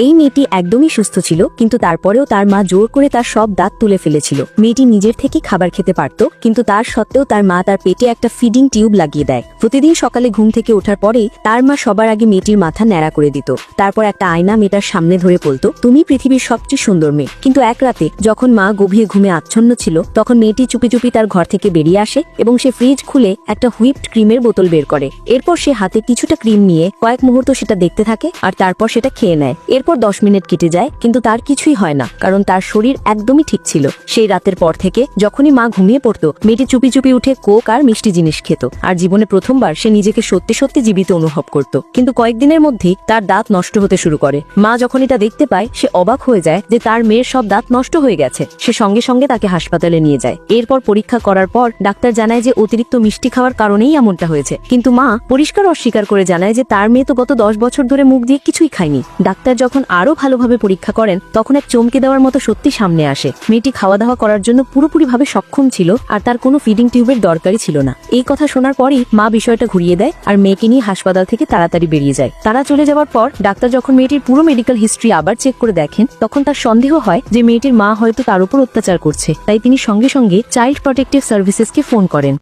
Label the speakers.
Speaker 1: এই মেয়েটি একদমই সুস্থ ছিল, কিন্তু তারপরেও তার মা জোর করে তার সব দাঁত তুলে ফেলেছিল। মেয়েটি নিজের থেকে খাবার খেতে পারত, কিন্তু তার সত্ত্বেও তার মা তার পেটে একটা ফিডিং টিউব লাগিয়ে দেয়। প্রতিদিন সকালে ঘুম থেকে ওঠার পরেই তার মা সবার আগে মেয়েটির মাথা ন্যাড়া করে দিত। তারপর একটা আয়না মেয়েটার সামনে ধরে বলতো, তুমি পৃথিবীর সবচেয়ে সুন্দর মেয়ে। কিন্তু এক রাতে যখন মা গভীর ঘুমে আচ্ছন্ন ছিল, তখন মেয়েটি চুপি চুপি তার ঘর থেকে বেরিয়ে আসে এবং সে ফ্রিজ খুলে একটা হুইপড ক্রিমের বোতল বের করে। এরপর সে হাতে কিছুটা ক্রিম নিয়ে কয়েক মুহূর্ত সেটা দেখতে থাকে আর তারপর সেটা খেয়ে নেয়। এরপর 10 মিনিট কেটে যায়, কিন্তু তার কিছুই হয় না, কারণ তার শরীর একদমই ঠিক ছিল। সেই রাতের পর থেকে যখনই মা ঘুমিয়ে পড়তো, মেয়েটি চুপি চুপি উঠে কোক আর মিষ্টি জিনিস খেত। আর জীবনে প্রথমবার সে নিজেকে সত্যি সত্যি জীবিত অনুভব করত। কিন্তু কয়েকদিনের মধ্যেই তার দাঁত নষ্ট হতে শুরু করে। মা যখন এটা দেখতে পায়, সে অবাক হয়ে যায় যে তার মেয়ের সব দাঁত নষ্ট হয়ে গেছে। সে সঙ্গে সঙ্গে তাকে হাসপাতালে নিয়ে যায়। এরপর পরীক্ষা করার পর ডাক্তার জানায় যে অতিরিক্ত মিষ্টি খাওয়ার কারণেই এমনটা হয়েছে। কিন্তু মা পরিষ্কার অস্বীকার করে জানায় যে তার মেয়ে তো গত 10 বছর ধরে মুখ দিয়ে কিছুই খায়নি। ডাক্তার যখন আরো ভালোভাবে পরীক্ষা করেন, তখন এক চমকে দেওয়ার মতো সত্যি সামনে আসে। মেয়েটি খাওয়া দাওয়া করার জন্য পুরোপুরিভাবে সক্ষম ছিল আর তার কোনো ফিডিং টিউবের দরকারই ছিল না। এই কথা শোনার পরই মা বিষয়টা ঘুরিয়ে দেয় আর মেয়েকে নিয়ে হাসপাতাল থেকে তাড়াতাড়ি বেরিয়ে যায়। তারা চলে যাওয়ার পর ডাক্তার যখন মেয়েটির পুরো মেডিকেল হিস্ট্রি আবার চেক করে দেখেন, তখন তার সন্দেহ হয় যে মেয়েটির মা হয়তো তার উপর অত্যাচার করছে। তাই তিনি সঙ্গে সঙ্গে চাইল্ড প্রোটেক্টিভ সার্ভিসেসকে ফোন করেন।